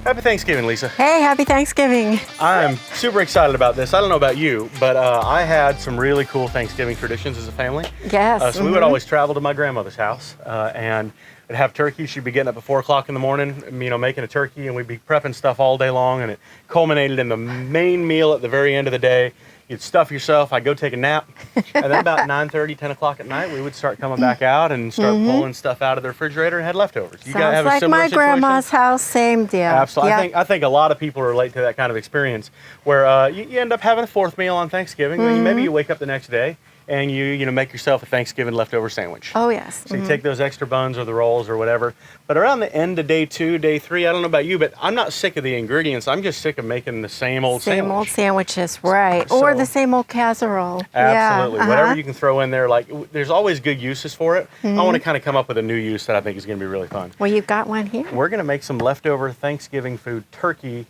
Happy Thanksgiving, Lisa. Hey, happy Thanksgiving. I'm super excited about this. I don't know about you, but I had some really cool Thanksgiving traditions as a family. Yes. So we would always travel to my grandmother's house and we'd have turkey. She'd be getting up at 4 o'clock in the morning, making a turkey, and we'd be prepping stuff all day long, and it culminated in the main meal at the very end of the day. You'd stuff yourself, I'd go take a nap, and then about 9:30, 10 o'clock at night, we would start coming back out and start pulling stuff out of the refrigerator and had leftovers. You Sounds have a like similar my situation? grandma's house, same deal. Absolutely. Yeah. I think a lot of people relate to that kind of experience where you end up having a fourth meal on Thanksgiving. Maybe you wake up the next day and you make yourself a Thanksgiving leftover sandwich. Oh, yes. So you take those extra buns or the rolls or whatever. But around the end of day 2, day 3, I don't know about you, but I'm not sick of the ingredients. I'm just sick of making the same old Same sandwich. old sandwiches, right. So- or the same old casserole. Absolutely. Yeah. Whatever you can throw in there, there's always good uses for it. I want to kind of come up with a new use that I think is going to be really fun. Well, you've got one here. We're going to make some leftover Thanksgiving food turkey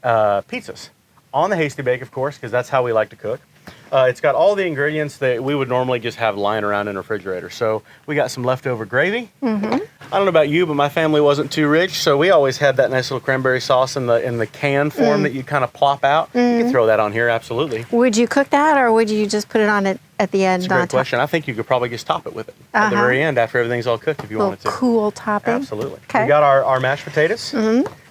pizzas on the Hasty Bake, of course, because that's how we like to cook. It's got all the ingredients that we would normally just have lying around in the refrigerator. So we got some leftover gravy. I don't know about you, but my family wasn't too rich, so we always had that nice little cranberry sauce in the can form that you kind of plop out. You can throw that on here, absolutely. Would you cook that, or would you just put it on it at the end? That's a great question. I think you could probably just top it with it at the very end after everything's all cooked if you wanted to. Cool topping. Absolutely. Okay. We got our mashed potatoes.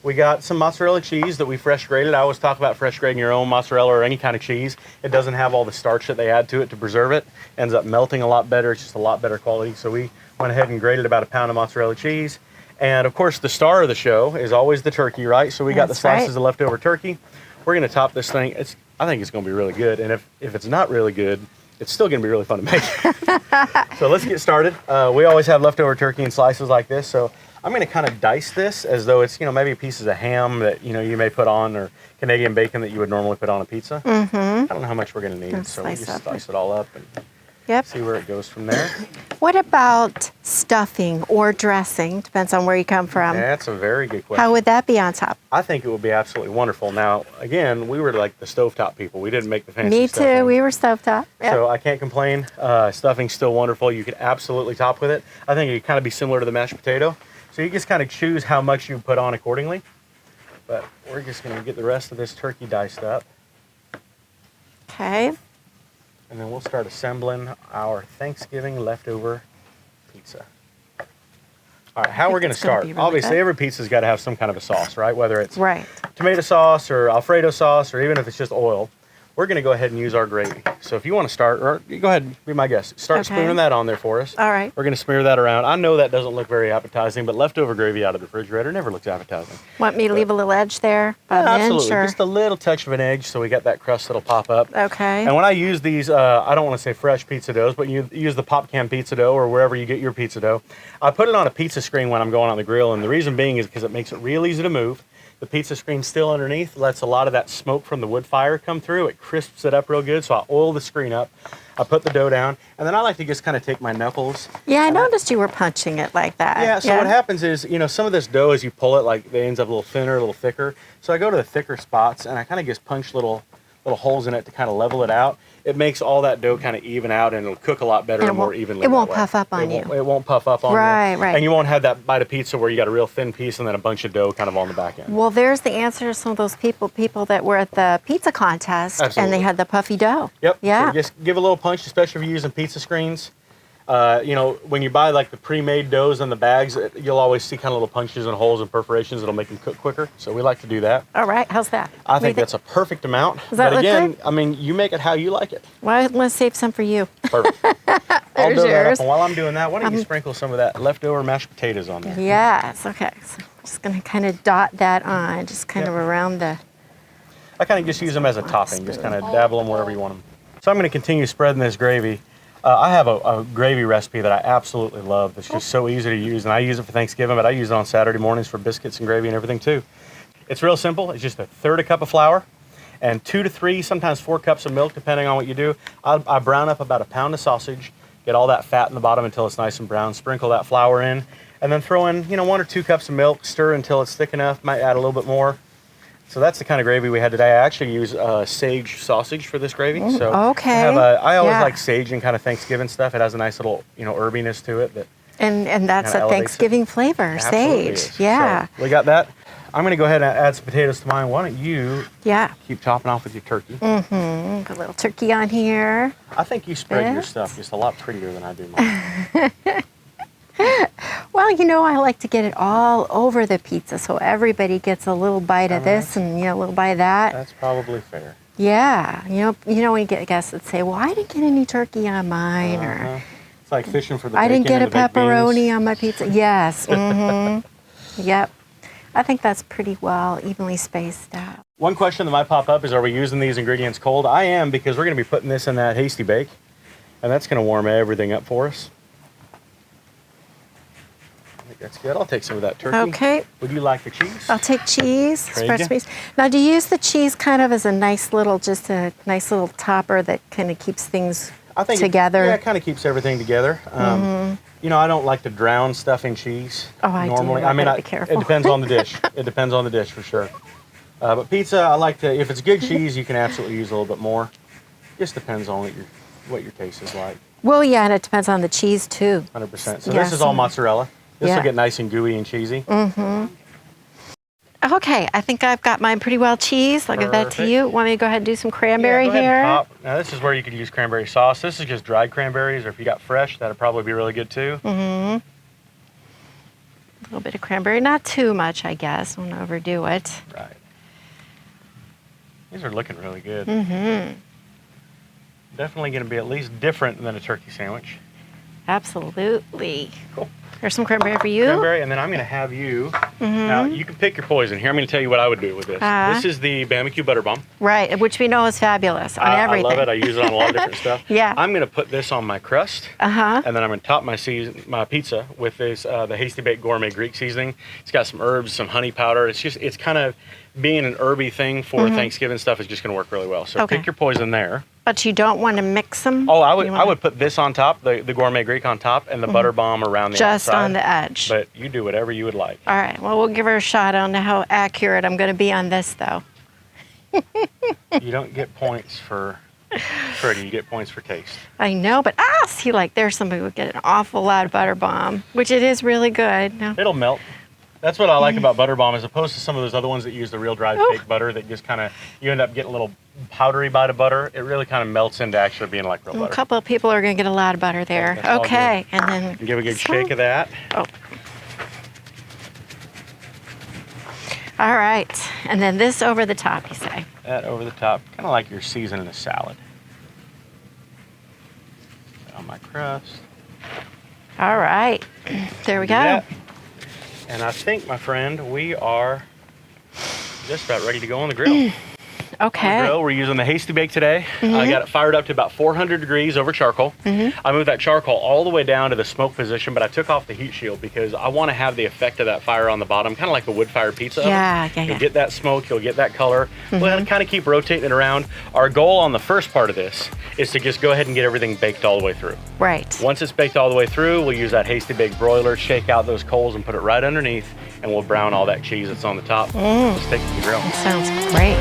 We got some mozzarella cheese that we fresh grated. I always talk about fresh grating your own mozzarella or any kind of cheese. It doesn't have all the starch that they add to it to preserve it. Ends up melting a lot better. It's just a lot better quality. So we went ahead and grated about a pound of mozzarella cheese. And of course, the star of the show is always the turkey, right? So we got the slices of leftover turkey. We're going to top this thing. I think it's going to be really good. And if it's not really good, it's still going to be really fun to make. So let's get started. We always have leftover turkey in slices like this. So I'm going to kind of dice this as though it's, maybe pieces of ham that, you may put on, or Canadian bacon that you would normally put on a pizza. I don't know how much we're going to need, so we just slice it all up and see where it goes from there. What about stuffing or dressing? Depends on where you come from. Yeah, that's a very good question. How would that be on top? I think it would be absolutely wonderful. Now, again, we were like the stovetop people. We didn't make the fancy Me stuffing. too. We were stovetop. Yep. So I can't complain. Stuffing's still wonderful. You could absolutely top with it. I think it would kind of be similar to the mashed potato. So you just kind of choose how much you put on accordingly. But we're just going to get the rest of this turkey diced up. Okay. And then we'll start assembling our Thanksgiving leftover pizza. All right, how we're going to start. Really Obviously, good. every pizza's got to have some kind of a sauce, right? Whether it's Right. tomato sauce or Alfredo sauce, or even if it's just oil. We're going to go ahead and use our gravy. So if you want to start, or you go ahead and be my guest. Start spooning that on there for us. All right. We're going to smear that around. I know that doesn't look very appetizing, but leftover gravy out of the refrigerator never looks appetizing. Want me to leave a little edge there? About an inch, Absolutely. or? Just a little touch of an edge so we got that crust that'll pop up. Okay. And when I use these, I don't want to say fresh pizza doughs, but you use the pop can pizza dough or wherever you get your pizza dough. I put it on a pizza screen when I'm going on the grill, and the reason being is because it makes it real easy to move. The pizza screen's still underneath, lets a lot of that smoke from the wood fire come through. It crisps it up real good, so I oil the screen up. I put the dough down, and then I like to just kind of take my knuckles. Yeah, I noticed you were punching it like that. Yeah, so what happens is, some of this dough, as you pull it, it ends up a little thinner, a little thicker. So I go to the thicker spots, and I kind of just punch little holes in it to kind of level it out. It makes all that dough kind of even out, and it'll cook a lot better and more evenly. It won't puff up on you. It won't puff up on you. Right. And you won't have that bite of pizza where you got a real thin piece and then a bunch of dough kind of on the back end. Well, there's the answer to some of those people that were at the pizza contest. Absolutely. And they had the puffy dough. Yep. Yeah. So just give a little punch, especially if you're using pizza screens. When you buy the pre-made doughs in the bags, you'll always see kind of little punches and holes and perforations that'll make them cook quicker. So we like to do that. All right. How's that? I think that's a perfect amount. Does that but look again, good? I mean, you make it how you like it. Well, let's save some for you. Perfect. I'll There's build that up. yours. And while I'm doing that, why don't you sprinkle some of that leftover mashed potatoes on there? Yes. Okay. So I'm just going to kind of dot that on, just kind of around the... I kind of just use them as a topping, just kind of dabble them wherever you want them. So I'm going to continue spreading this gravy. I have a gravy recipe that I absolutely love. It's just so easy to use, and I use it for Thanksgiving, but I use it on Saturday mornings for biscuits and gravy and everything too. It's real simple. It's just 1/3 cup of flour and 2 to 3, sometimes 4 cups of milk, depending on what you do. I brown up about a pound of sausage, get all that fat in the bottom until it's nice and brown, sprinkle that flour in, and then throw in 1 or 2 cups of milk, stir until it's thick enough, might add a little bit more. So that's the kind of gravy we had today. I actually use sage sausage for this gravy. So okay. I always like sage and kind of Thanksgiving stuff. It has a nice little, herbiness to it. And that's a Thanksgiving flavor, Absolutely sage. is. Yeah. So we got that. I'm going to go ahead and add some potatoes to mine. Why don't you Yeah. keep topping off with your turkey? Mm-hmm. Put a little turkey on here. I think you spread your stuff just a lot prettier than I do mine. Well, I like to get it all over the pizza so everybody gets a little bite of this and, a little bite of that. That's probably fair. Yeah. When you get guests that say, well, I didn't get any turkey on mine, or It's like fishing for the I bacon didn't get a and the baked pepperoni beans. on my pizza. Yes. Mm-hmm. Yep. I think that's pretty well evenly spaced out. One question that might pop up is, are we using these ingredients cold? I am, because we're going to be putting this in that Hasty Bake, and that's going to warm everything up for us. I think that's good. I'll take some of that turkey. Okay. Would you like the cheese? I'll take cheese, There you fresh go. cheese. Now, do you use the cheese kind of as a nice little topper that kind of keeps things I think together? It kind of keeps everything together. I don't like to drown stuff in cheese. Oh, I do. normally. I better I be careful. It depends on the dish. It depends on the dish for sure. But pizza, I like to. If it's good cheese, you can absolutely use a little bit more. Just depends on what your taste is like. Well, yeah, and it depends on the cheese too. 100%. So Yes. this is all mozzarella. This Yeah. will get nice and gooey and cheesy. Okay, I think I've got mine pretty well cheesed. I'll give that to Perfect. you. Want me to go ahead and do some cranberry Yeah, go ahead and here? pop. Now this is where you could use cranberry sauce. This is just dried cranberries, or if you got fresh, that'd probably be really good too. A little bit of cranberry, not too much, I guess. Don't overdo it. Right. These are looking really good. Definitely going to be at least different than a turkey sandwich. Absolutely. Cool. Here's some cranberry for you. Cranberry, and then I'm going to have you. Now you can pick your poison. Here, I'm going to tell you what I would do with this. This is the barbecue butter bomb. Right, which we know is fabulous on everything. I love it. I use it on a lot of different stuff. Yeah. I'm going to put this on my crust. Uh-huh. And then I'm going to top my pizza with this the Hasty Bake Gourmet Greek seasoning. It's got some herbs, some honey powder. It's kind of being an herby thing for Thanksgiving stuff is just going to work really well. So Okay. pick your poison there. But you don't want to mix them? Oh, I would put this on top, the Gourmet Greek on top, and the butter bomb around the Just outside. on the edge. But you do whatever you would like. All right, well, we'll give her a shot. I don't know how accurate I'm going to be on this, though. You don't get points for pretty, you get points for taste. I know, but see, there's somebody who would get an awful lot of butter bomb, which it is really good. No. It'll melt. That's what I like about butter bomb, as opposed to some of those other ones that use the real dried fake butter that just kind of, you end up getting a little powdery bite of butter. It really kind of melts into actually being like real A butter. couple of people are going to get a lot of butter there. That's all Okay, and then Give a good shake of that. Oh. All right, and then this over the top, you say? That over the top, kind of like you're seasoning a salad. On my crust. All right, there we Do go. that. And I think, my friend, we are just about ready to go on the grill. Okay. Grill. We're using the Hasty Bake today. I got it fired up to about 400 degrees over charcoal. I moved that charcoal all the way down to the smoke position, but I took off the heat shield because I want to have the effect of that fire on the bottom, kind of like a wood-fired pizza oven. Yeah. You'll get that smoke, you'll get that color. We'll kind of keep rotating it around. Our goal on the first part of this is to just go ahead and get everything baked all the way through. Right. Once it's baked all the way through, we'll use that Hasty Bake broiler, shake out those coals and put it right underneath, and we'll brown all that cheese that's on the top. Let's take it to the grill. Sounds great.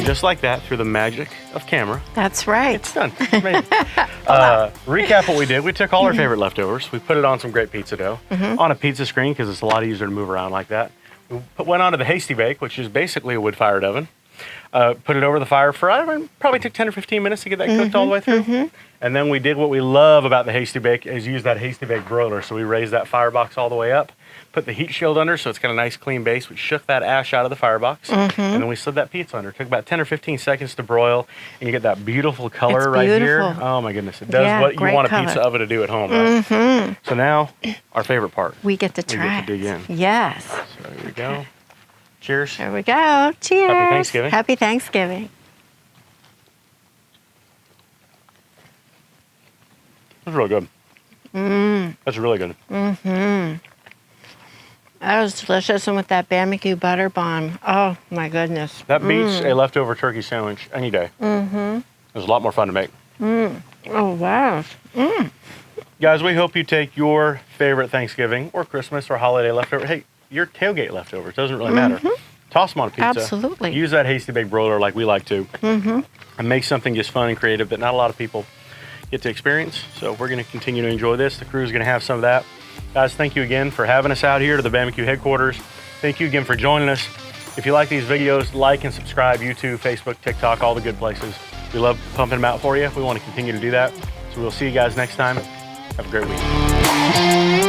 Just like that, through the magic of camera, That's right. it's done. It's made. Recap what we did. We took all our favorite leftovers. We put it on some great pizza dough on a pizza screen because it's a lot easier to move around like that. We went on to the Hasty Bake, which is basically a wood-fired oven. Put it over the fire for, I don't know, probably took 10 or 15 minutes to get that cooked all the way through. And then we did what we love about the Hasty Bake, is use that Hasty Bake broiler. So we raised that firebox all the way up, put the heat shield under so it's got a nice clean base. We shook that ash out of the firebox, and then we slid that pizza under. It took about 10 or 15 seconds to broil, and you get that beautiful color It's right here. beautiful. Oh my goodness, it does what you great want a color. pizza oven to do at home, right? So now, our favorite part. We get to try. We get to dig in. Yes. So here we go. Cheers. There we go. Cheers. Happy Thanksgiving. Happy Thanksgiving. That's really good. That's really good. That was delicious, and with that barbecue butter bomb, oh my goodness. That beats a leftover turkey sandwich any day. It was a lot more fun to make. Oh wow. Guys, we hope you take your favorite Thanksgiving or Christmas or holiday leftover. Hey, your tailgate leftovers, doesn't really matter. Toss them on a pizza. Absolutely. Use that Hasty Bake broiler like we like to. And make something just fun and creative that not a lot of people get to experience. So we're going to continue to enjoy this. The crew's going to have some of that. Guys, thank you again for having us out here to the BBQ headquarters. Thank you again for joining us. If you like these videos, like and subscribe, YouTube, Facebook, TikTok, all the good places. We love pumping them out for you. We want to continue to do that. So we'll see you guys next time. Have a great week.